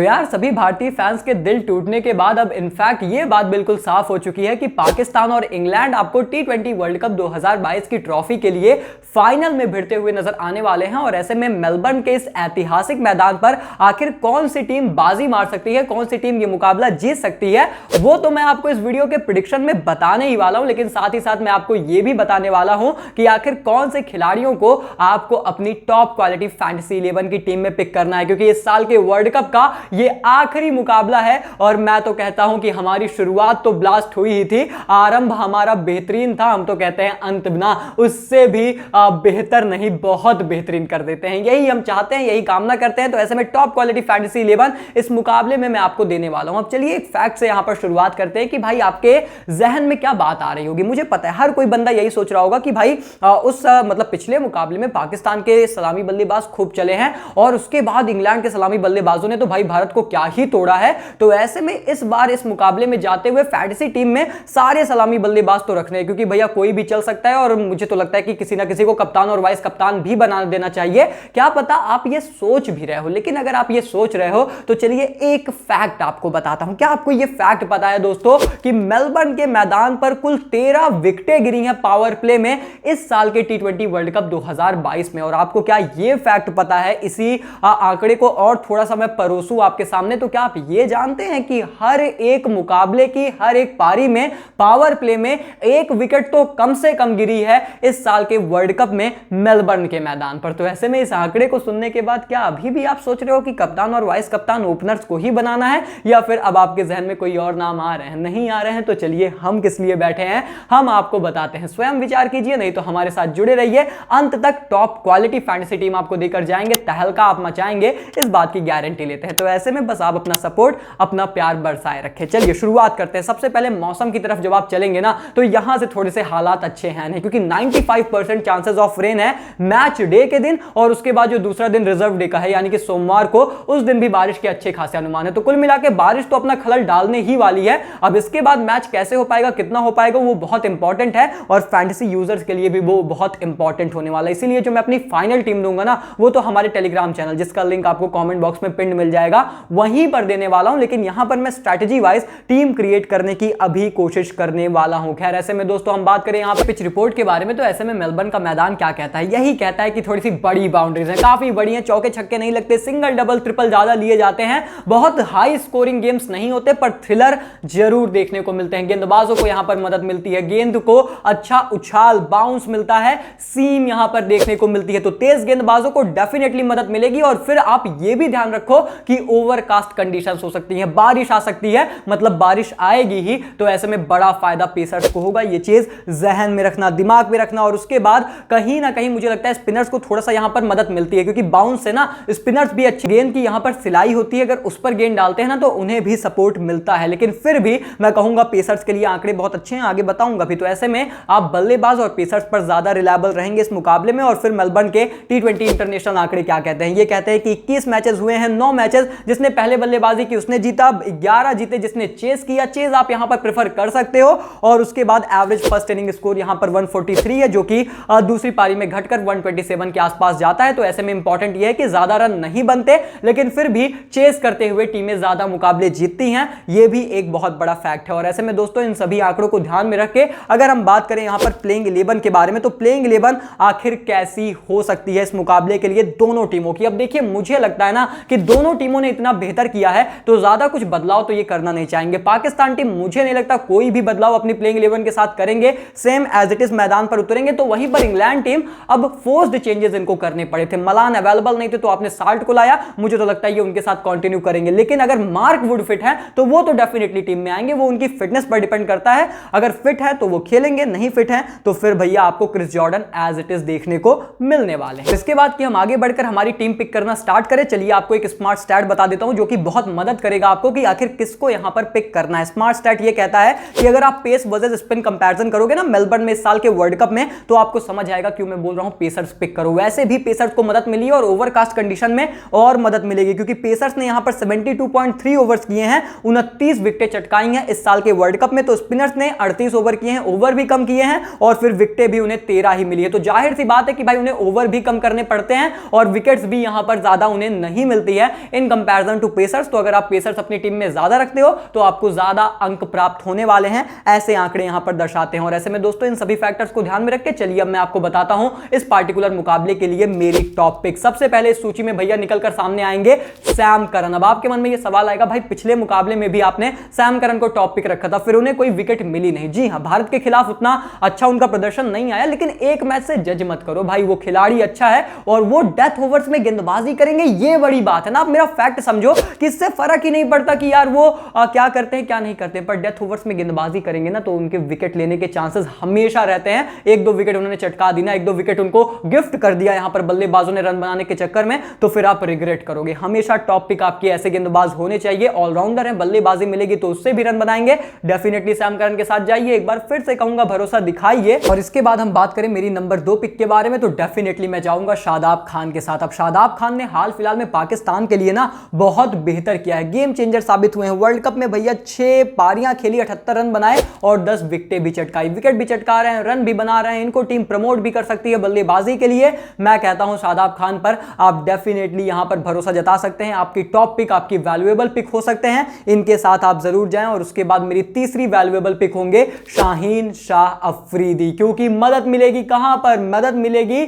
तो यार सभी भारतीय फैंस के दिल टूटने के बाद अब इनफैक्ट ये बात बिल्कुल साफ हो चुकी है कि पाकिस्तान और इंग्लैंड आपको T20 वर्ल्ड कप 2022 की ट्रॉफी के लिए फाइनल में भिड़ते हुए नजर आने वाले हैं। और ऐसे में मेलबर्न के इस ऐतिहासिक मैदान पर आखिर कौन सी टीम बाजी मार सकती है, कौन सी टीम ये मुकाबला जीत सकती है, वो तो मैं आपको इस वीडियो के प्रेडिक्शन में बताने ही वाला हूं। लेकिन साथ ही साथ मैं आपको ये भी बताने वाला हूं कि आखिर कौन से खिलाड़ियों को आपको अपनी टॉप क्वालिटी फैंटेसी 11 की टीम में पिक करना है, क्योंकि इस साल के वर्ल्ड कप का ये आखिरी मुकाबला है। और मैं तो कहता हूं कि हमारी शुरुआत तो ब्लास्ट हुई ही थी, आरंभ हमारा बेहतरीन था, हम तो कहते हैं अंत ना उससे भी बेहतर नहीं, बहुत बेहतरीन कर देते हैं। यही हम चाहते हैं, यही कामना करते हैं। तो ऐसे में टॉप क्वालिटी फैंटेसी 11 इस मुकाबले में मैं आपको देने वाला हूं। अब चलिए एक फैक्ट से यहां पर शुरुआत करते हैं कि भाई आपके जहन में क्या बात आ रही होगी। मुझे पता है हर कोई बंदा यही सोच रहा होगा कि भाई मतलब पिछले मुकाबले में पाकिस्तान के सलामी बल्लेबाज खूब चले हैं और उसके बाद इंग्लैंड के सलामी बल्लेबाजों ने तो भाई भारत को क्या ही तोड़ा है। तो ऐसे में इस बार इस मुकाबले में जाते हुए फैंटेसी टीम में सारे सलामी बल्लेबाज तो रखने हैं, क्योंकि भैया कोई भी चल सकता है। और मुझे तो लगता है कि किसी ना किसी को कप्तान और वाइस कप्तान भी बना देना चाहिए। क्या पता आप ये सोच भी रहे हो, लेकिन अगर आप ये सोच रहे हो तो चलिए एक फैक्ट आपको बताता हूं। क्या आपको ये फैक्ट पता है दोस्तों कि मेलबर्न के मैदान पर कुल 13 विकेटें गिरी हैं पावर प्ले में इस साल के T20 वर्ल्ड कप 2022 में। और आपको क्या ये फैक्ट पता है, इसी आंकड़े को और थोड़ा सा मैं परोसूं आपके सामने, तो क्या आप ये जानते हैं कि हर एक मुकाबले की हर एक पारी में पावर प्ले में एक विकेट तो कम से कम गिरी है इस साल के वर्ल्ड कप में मेलबर्न के मैदान पर। तो ऐसे में इस आंकड़े को सुनने के बाद क्या अभी भी आप सोच रहे हो कि कप्तान और वाइस कप्तान ओपनर्स को ही बनाना है, या फिर अब आपके जहन में कोई और नाम आ रहे हैं? नहीं आ रहे हैं तो चलिए हम किस लिए बैठे हैं, हम आपको बताते हैं। स्वयं विचार कीजिए, नहीं तो हमारे साथ जुड़े रहिए, अंत तक टॉप क्वालिटी फैंटेसी टीम आपको देकर जाएंगे, तहलका आप मचाएंगे, इस बात की गारंटी लेते हैं। तो ऐसे में बस आप अपना सपोर्ट, अपना प्यार बरसाए रखें। चलिए शुरुआत करते हैं। सबसे पहले मौसम की तरफ जब आप चलेंगे ना, तो यहां से थोड़े से हालात अच्छे हैं नहीं, क्योंकि 95% चांसेस ऑफ रेन है मैच डे के दिन, और उसके बाद जो दूसरा दिन रिजर्व डे का है यानी कि सोमवार को, उस दिन भी बारिश के अच्छे खासे अनुमान है। तो कुल मिला के बारिश तो अपना खलल डालने ही वाली है। अब इसके बाद मैच कैसे हो पाएगा, कितना हो पाएगा, वो बहुत इंपॉर्टेंट है और फैंटेसी यूजर्स के लिए भी वो बहुत इंपॉर्टेंट होने वाला है। इसीलिए जो मैं अपनी फाइनल टीम दूंगा ना, वो तो हमारे टेलीग्राम चैनल, जिसका लिंक आपको कमेंट बॉक्स में पिन मिल जाएगा, वहीं पर देने वाला हूं। लेकिन यहां पर मैं स्ट्रैटेजी वाइज टीम क्रिएट करने की अभी कोशिश करने वाला हूं। खैर ऐसे में दोस्तों हम बात करें यहां पर पिच रिपोर्ट के बारे में, तो ऐसे में मेलबर्न का मैदान क्या कहता है, यही कहता है कि थोड़ी सी बड़ी बाउंड्रीज हैं, काफी बड़ी हैं, चौके छक्के नहीं लगते, सिंगल डबल ट्रिपल ज्यादा लिए जाते हैं, बहुत हाई स्कोरिंग गेम्स नहीं होते, पर थ्रिलर जरूर देखने को मिलते हैं। गेंदबाजों को यहां पर मदद मिलती है, गेंद को अच्छा उछाल बाउंस मिलता है, सीम यहां पर देखने को मिलती है, तो तेज गेंदबाजों को डेफिनेटली मदद मिलेगी। और फिर आप यह भी ध्यान रखो कि ओवरकास्ट कंडीशंस हो सकती हैं, बारिश आ सकती है, मतलब बारिश आएगी ही, तो ऐसे में बड़ा फायदा पेसर्स को होगा। यह चीज जहन में रखना, दिमाग में रखना। और उसके बाद कहीं ना कहीं मुझे लगता है स्पिनर्स को थोड़ा सा यहां पर मदद मिलती है, क्योंकि बाउंस से ना स्पिनर्स भी अच्छी, गेंद की यहां पर सिलाई होती है, अगर उस पर गेंद डालते हैं ना तो उन्हें भी सपोर्ट मिलता है। लेकिन फिर भी मैं कहूंगा पेसर्स के लिए आंकड़े बहुत अच्छे हैं, आगे बताऊंगा भी। तो ऐसे में आप बल्लेबाज और पेसर्स पर ज्यादा रिलायबल रहेंगे इस मुकाबले में। और फिर मेलबर्न के T20 इंटरनेशनल आंकड़े क्या कहते हैं, ये कहते हैं कि 21 मैचेस हुए हैं, 9 मैचेस जिसने पहले बल्लेबाजी की उसने जीता, 11 जीते जिसने चेस किया, चेस आप यहां पर प्रेफर कर सकते हो। और उसके बाद एवरेज फर्स्ट इनिंग स्कोर यहां पर 143 है, जो कि दूसरी पारी में घटकर 127 के आसपास जाता है। तो ऐसे में इंपॉर्टेंट यह है कि ज्यादा रन नहीं बनते, लेकिन फिर भी चेस करते हुए टीमें ज्यादा मुकाबले जीतती हैं, यह भी एक बहुत बड़ा फैक्ट है। और ऐसे में दोस्तों इन सभी आंकड़ों को ध्यान में रख के अगर हम बात करें यहां पर प्लेइंग 11 के बारे में, तो प्लेइंग 11 आखिर कैसी हो सकती है इस मुकाबले के लिए दोनों टीमों की। अब देखिए मुझे लगता है ना कि दोनों टीमों ने इतना बेहतर किया है, तो ज्यादा कुछ बदलाव तो ये करना नहीं चाहेंगे। पाकिस्तान टीम मुझे नहीं लगता कोई भी बदलाव अपनी प्लेइंग 11 के साथ करेंगे, सेम एज इट इज मैदान पर उतरेंगे। तो वहीं पर इंग्लैंड टीम अब फोर्स्ड चेंजेस इनको करने पड़े थे, मलान अवेलेबल नहीं थे तो आपने साल्ट को लाया, मुझे तो लगता है ये उनके साथ कंटिन्यू करेंगे। लेकिन अगर मार्क वुड फिट है तो वो तो डेफिनेटली टीम में आएंगे, वो उनकी फिटनेस पर डिपेंड करता है। अगर फिट है तो वो खेलेंगे, नहीं फिट है तो फिर भैया आपको Chris Jordan as it is देखने को मिलने वाले हैं। इसके बाद कि हम आगे बढ़कर हमारी टीम पिक करना स्टार्ट करें, चलिए आपको एक स्मार्ट स्टैट बता देता हूं जो कि बहुत मदद करेगा आपको कि आखिर किसको यहां पर पिक करना है। स्मार्ट स्टैट ये कहता है कि अगर आप पेस वर्सेस स्पिन कंपैरिजन करोगे ना मेलबर्न में इस साल के वर्ल्ड कप में, तो आपको समझ आएगा क्यों मैं बोल रहा हूं पेसर्स पिक करो। वैसे भी पेसर्स को मदद मिली है और ओवरकास्ट कंडीशन में और मदद मिलेगी, क्योंकि पेसर्स ने यहां पर 72.3 ओवर्स किए हैं, 29 विकेटें चटकाई हैं इस साल के वर्ल्ड कप में। तो स्पिनर्स ने 38 ओवर किए हैं, ओवर भी कम किए हैं और फिर विकेटें भी उन्हें 13 ही मिली है। तो जाहिर सी बात है कि भाई उन्हें ओवर भी कम करने पड़ते हैं और विकेट्स भी यहां पर ज्यादा उन्हें नहीं मिलती है इन कंपैरिजन टू पेसर्स। तो अगर आप पेसर्स अपनी टीम में ज्यादा रखते हो तो आपको ज्यादा अंक प्राप्त होने वाले हैं, ऐसे आंकड़े यहां पर दर्शाते हैं। और ऐसे में दोस्तों इन सभी फैक्टर्स को ध्यान में रख के चलिए अब मैं आपको बताता हूं इस पार्टिकुलर मुकाबले के लिए मेरी टॉप पिक। सबसे पहले इस सूची में भैया निकलकर सामने आएंगे सैम करन। अब आपके मन में यह सवाल आएगा भाई पिछले मुकाबले में भी आपने सैम करन को टॉप पिक रखा था, फिर उन्हें कोई विकेट मिली नहीं। जी हां, भारत के खिलाफ उतना अच्छा उनका प्रदर्शन नहीं आया, लेकिन एक मैच से जज मत करो भाई, वो खिलाड़ी अच्छा है और वो डेथ ओवर्स में गेंदबाजी करेंगे, ये बड़ी बात है ना। आप मेरा फैक्ट समझो कि इससे फर्क ही नहीं पड़ता कि यार वो क्या करते हैं क्या नहीं करते, पर डेथ ओवर्स में गेंदबाजी करेंगे ना तो उनके विकेट लेने के चांसेस हमेशा रहते हैं। एक दो विकेट उन्होंने चटका दी ना, एक दो विकेट उनको गिफ्ट कर दिया यहां पर बल्लेबाजों ने रन बनाने के चक्कर में, तो फिर आप रिग्रेट करोगे। हमेशा टॉप पिक आपकी ऐसे गेंदबाज होने चाहिए, ऑलराउंडर है, बल्लेबाजी मिलेगी तो उससे भी रन बनाएंगे। डेफिनेटली सैम करन के साथ जाइए, एक बार फिर से कहूंगा भरोसा दिखाइए। और इसके बाद हम बात करें मेरी नंबर 2 पिक के बारे में, तो डेफिनेटली मैं जाऊंगा शादाब खान के साथ। अब शादाब खान ने हाल फिलहाल में पाकिस्तान के लिए ना बहुत बेहतर किया है, गेम चेंजर साबित हुए हैं। वर्ल्ड कप में भैया 6 पारियां खेली, 78 रन बनाए और 10 विकेटें भी चटकाई। विकेट भी चटका रहे हैं, रन भी बना रहे हैं, इनको टीम प्रमोट भी कर सकती है बल्लेबाजी के लिए। मैं कहता हूं शादाब खान पर आप डेफिनेटली यहां पर भरोसा जता सकते हैं, आपकी टॉप पिक, आपकी वैल्यूएबल पिक हो सकते हैं, इनके साथ आप जरूर जाएं। और उसके बाद मेरी तीसरी वैल्यूएबल पिक होंगे शाहीन शाह अफरीदी, क्योंकि मदद मिलेगी कहां पर, मदद मिलेगी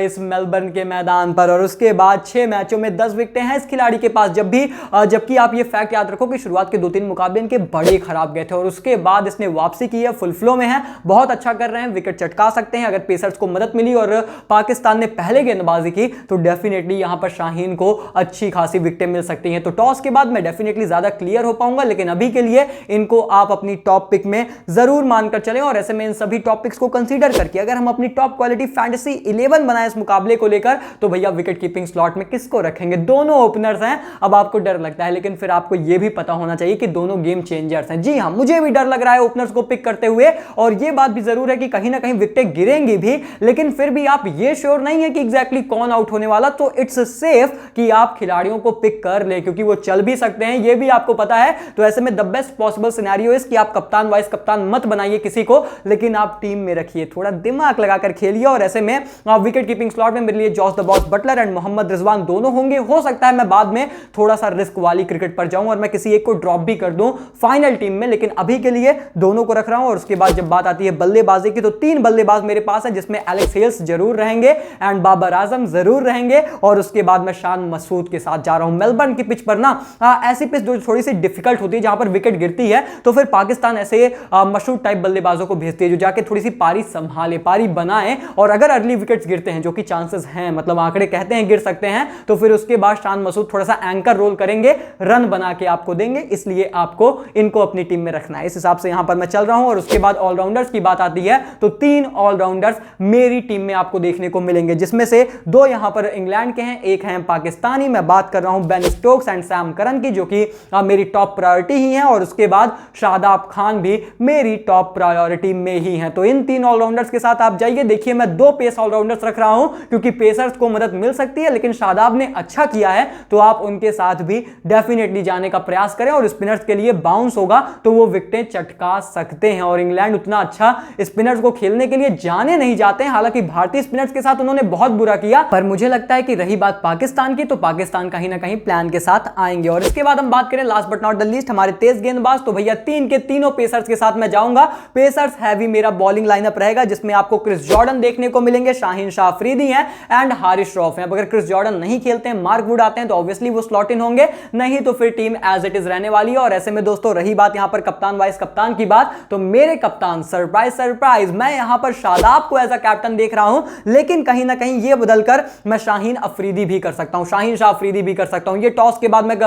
इस मेलबर्न के मैदान पर। और उसके बाद 6 मैचों में 10 विकेटें हैं इस खिलाड़ी के पास, जबकि आप ये फैक्ट याद रखो कि शुरुआत के 2-3 मुकाबले इनके बड़े खराब गए थे और उसके बाद इसने वापसी की है, फुल फ्लो में है, बहुत अच्छा कर रहे हैं, विकेट चटका सकते हैं। अगर पेसर्स को मदद मिली और पाकिस्तान ने पहले गेंदबाजी की तो डेफिनेटली यहां पर शाहीन को अच्छी खासी विकेटें मिल सकती हैं। तो टॉस के बाद मैं डेफिनेटली ज्यादा क्लियर हो पाऊंगा, लेकिन अभी के लिए इनको आप अपनी टॉप पिक में जरूर मानकर चलें। और ऐसे में इन सभी टॉप पिक्स को कंसीडर करके अगर हम अपनी टॉप क्वालिटी फैंटेसी 11 बनाए इस मुकाबले को लेकर, तो भैया विकेट कीपिंग स्लॉट में किसको रखेंगे? दोनों ओपनर्स हैं। अब आपको डर लगता है, लेकिन फिर आपको यह भी पता होना चाहिए कि दोनों गेम चेंजर्स हैं। जी हां, मुझे भी डर लग रहा है ओपनर्स को पिक करते हुए, और यह बात भी जरूर है कि कहीं ना कहीं विकेटें गिरेंगी भी, लेकिन फिर भी आप ये श्योर नहीं है कि एग्जैक्टली कौन आउट होने वाला। तो इट्स सेफ कि आप खिलाड़ियों को पिक कर ले, क्योंकि वो चल भी सकते हैं, यह भी आपको पता है। तो ऐसे में the best possible scenario is कि आप कप्तान वाइस कप्तान मत बनाइए किसी को, लेकिन आप टीम में रखिए, थोड़ा दिमाग लगाकर खेलिए। और ऐसे में विकेट कीपिंग स्लॉट में मेरे लिए Jos the boss Buttler and Mohammad Rizwan दोनों होंगे। हो सकता है मैं बाद में थोड़ा सा रिस्क वाली क्रिकेट पर जाऊं और मैं किसी एक को ड्रॉप भी कर दूं फाइनल टीम में, लेकिन अभी के लिए दोनों को रख रहा हूं। और उसके बाद जब बात आती है बल्लेबाजी की, तो 3 बल्लेबाज मेरे पास है, जिसमें एलेक्स हेल्स जरूर रहेंगे एंड बाबर आजम जरूर रहेंगे। और उसके बाद मैं शान मसूद के साथ जा रहा हूं। मेलबर्न की पिच पर ना ऐसी पिच जो थोड़ी सी डिफिकल्ट होती है, जहां पर विकेट गिरती है, तो फिर पाकिस्तान ऐसे मशहूर टाइप बल्लेबाजों को भेजती है जो जाके थोड़ी सी पारी संभाले, पारी बनाए। और अगर अर्ली विकेट्स गिरते हैं, जो कि चांसेस हैं, मतलब आंकड़े कहते हैं गिर सकते हैं, तो फिर उसके बाद शान मसूद थोड़ा सा एंकर रोल करेंगे, रन बना के आपको देंगे। इसलिए आपको इनको अपनी टीम में रखना है। इस हिसाब से यहां पर मैं चल रहा हूं। और उसके बाद ऑलराउंडर्स की बात आती है, तो 3 ऑलराउंडर्स मेरी टीम में आपको देखने को मिलेंगे, जिसमें से 2 यहां पर इंग्लैंड के हैं, एक है पाकिस्तानी। मैं बात कर रहा हूं Ben Stokes and Sam Curran की, जो कि मेरी टॉप प्रायोरिटी ही है। और उसके बाद शादाब खान भी मेरी टॉप प्रायोरिटी में ही है। तो इन 3 ऑलराउंडर्स के साथ आप जाइए। देखिए मैं 2 पेस ऑलराउंडर्स रख रहा हूं, क्योंकि पेसर्स को मदद मिल सकती है, लेकिन शादाब ने अच्छा किया है, तो आप उनके साथ भी डेफिनेटली जाने का प्रयास करें। और स्पिनर्स के लिए बाउंस होगा तो वो विकेटें चटका सकते हैं, और इंग्लैंड उतना अच्छा स्पिनर्स को खेलने के लिए जाने नहीं जाते हैं। हालांकि भारतीय स्पिनर्स के साथ उन्होंने बहुत बुरा किया, पर मुझे लगता है कि रही बात पाकिस्तान की, तो पाकिस्तान कहीं ना कहीं प्लान के साथ आएंगे। और इसके बाद हम बात करें last but not the least हमारे तेज गेंदबाज, तो भैया 3 के तीनों पेसर्स के साथ मैं जाऊंगा। पेसर्स हैवी मेरा बॉलिंग लाइनअप रहेगा, जिसमें आपको क्रिस जॉर्डन देखने को मिलेंगे, शाहीन शाह अफरीदी हैं एंड हारिस रऊफ हैं। अगर क्रिस जॉर्डन नहीं खेलते हैं, मार्क वुड आते हैं, तो ऑब्वियसली वो स्लॉट इन होंगे, नहीं तो फिर टीम एज इट इज रहने वाली है। और ऐसे में दोस्तों रही बात यहां पर कप्तान वाइस कप्तान की बात, तो मेरे कप्तान सरप्राइज मैं यहां पर शादाब को एज अ कैप्टन देख रहा हूं, लेकिन कहीं ना कहीं ये बदलकर मैं शाहीन अफरीदी भी कर सकता हूं, शाहीन शाह अफरीदी भी कर सकता हूं। ये टॉस के बाद मैं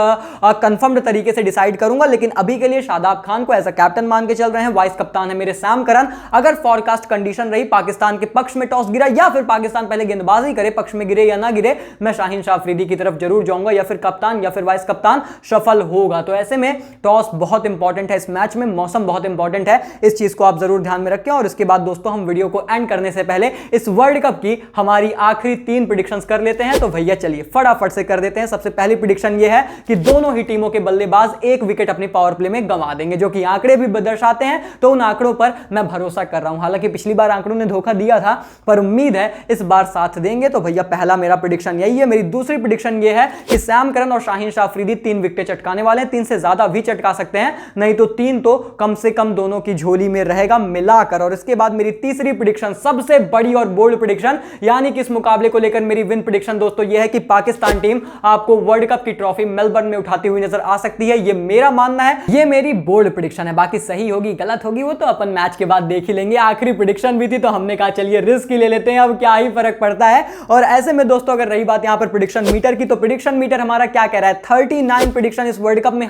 कंफर्म्ड तरीके से डिसाइड करूंगा, लेकिन अभी के लिए शादाब खान को एज अ कैप्टन मान के चल रहे हैं। वाइस कप्तान है मेरे सैम करन। अगर फॉरकास्ट कंडीशन रही पाकिस्तान के पक्ष में टॉस गिरा, या फिर पाकिस्तान पहले गेंदबाजी करे, पक्ष में गिरे या ना गिरे, मैं शाहीन शाह अफरीदी की तरफ जरूर जाऊंगा, या फिर कप्तान या फिर वाइस कप्तान सफल होगा। तो ऐसे में टॉस बहुत इंपॉर्टेंट है इस मैच में, मौसम बहुत इंपॉर्टेंट है, इस चीज को आप जरूर ध्यान में रखें। और इसके बाद दोस्तों हम वीडियो को एंड करने से पहले इस वर्ल्ड कप की हमारी आखिरी 3 प्रेडिक्शंस कर लेते हैं। तो भैया चलिए फटाफट से कर देते हैं। सबसे पहली प्रेडिक्शन ये है कि दोनों ही टीमों के बल्लेबाज 1 विकेट अपनी पावर प्ले में गंवा देंगे, जो कि आंकड़े भी दर्शाते हैं। तो उन आंकड़ों पर मैं भरोसा कर रहा हूं। हालांकि पिछली बार आंकड़ों ने धोखा दिया था, पर उम्मीद है इस बार साथ देंगे। तो भैया पहला मेरा प्रेडिक्शन यही है। मेरी दूसरी प्रेडिक्शन ये है कि सैम करन और शाहीन शाह अफरीदी 3 विकेटें चटकाने वाले हैं, 3 से ज्यादा भी चटका सकते हैं, नहीं तो 3 तो कम से कम दोनों की झोली में रहेगा मिलाकर। और इसके बाद मेरी तीसरी प्रेडिक्शन, सबसे बड़ी और बोल्ड प्रेडिक्शन, यानी कि इस मुकाबले को लेकर मेरी विन प्रेडिक्शन दोस्तों यह है कि पाकिस्तान टीम आपको वर्ल्ड कप की ट्रॉफी मेलबर्न में उठाती हुई नजर आ सकती है। यह मेरा मानना है, यह मेरी बोल्ड प्रेडिक्शन है। बाकी सही होगी गलत होगी वो तो अपन मैच के बाद देख ही लेंगे। आखिरी प्रेडिक्शन भी थी तो हमने कहा चलिए रिस्क ही ले लेते हैं, अब क्या ही फर्क पड़ता है। और ऐसे में दोस्तों अगर रही बात यहां पर प्रेडिक्शन मीटर की, तो प्रेडिक्शन मीटर हमारा क्या कह रहा है, 39 प्रेडिक्शन इस वर्ल्ड कप में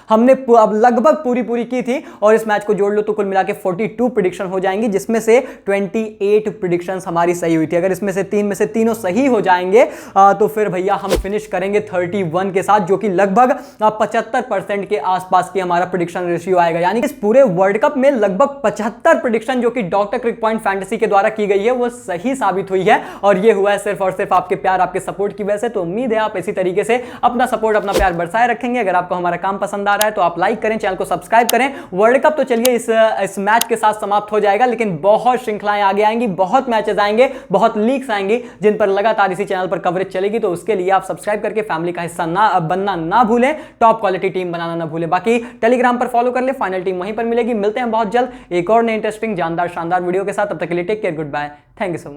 हमने अब लगभग पूरी की थी, और इस मैच को जोड़ लो तो कुल मिला के 42 प्रेडिक्शन हो जाएंगी, जिसमें से 28 प्रेडिक्शंस हमारी सही हुई थी। अगर इसमें से तीनों सही हो जाएंगे तो फिर भैया हम फिनिश करेंगे 31 के साथ, जो कि लगभग 75% के आसपास की हमारा प्रेडिक्शन रेशियो आएगा। यानी इस पूरे वर्ल्ड कप में लगभग 75 प्रेडिक्शन जो कि डॉक्टर क्रिक पॉइंट फैंटेसी के द्वारा की गई है वो सही साबित हुई है, और ये हुआ है सिर्फ और सिर्फ आपके प्यार, आपके सपोर्ट की वजह से। तो उम्मीद है आप इसी तरीके से अपना सपोर्ट, अपना प्यार बरसाए रखेंगे। अगर आपको हमारा काम पसंद आ रहा है तो आप लाइक करें, चैनल को सब्सक्राइब करें। वर्ल्ड कप तो चलिए इस मैच के साथ समाप्त हो जाएगा, लेकिन बहुत श्रृंखलाएं आगे आएंगी, बहुत मैचेस आएंगे, बहुत लीग्स आएंगी जिन पर लगातार इसी चैनल पर कवरेज चलेगी। तो उसके लिए आप सब्सक्राइब करके फैमिली का हिस्सा बनना ना भूलें, टॉप क्वालिटी टीम बनाना ना भूलें। बाकी टेलीग्राम पर फॉलो कर ले, फाइनल टीम वहीं पर मिलेगी। मिलते हैं बहुत जल्द एक और नए इंटरेस्टिंग जानदार शानदार वीडियो के साथ, तब तक के लिए take care, goodbye, thank you so much.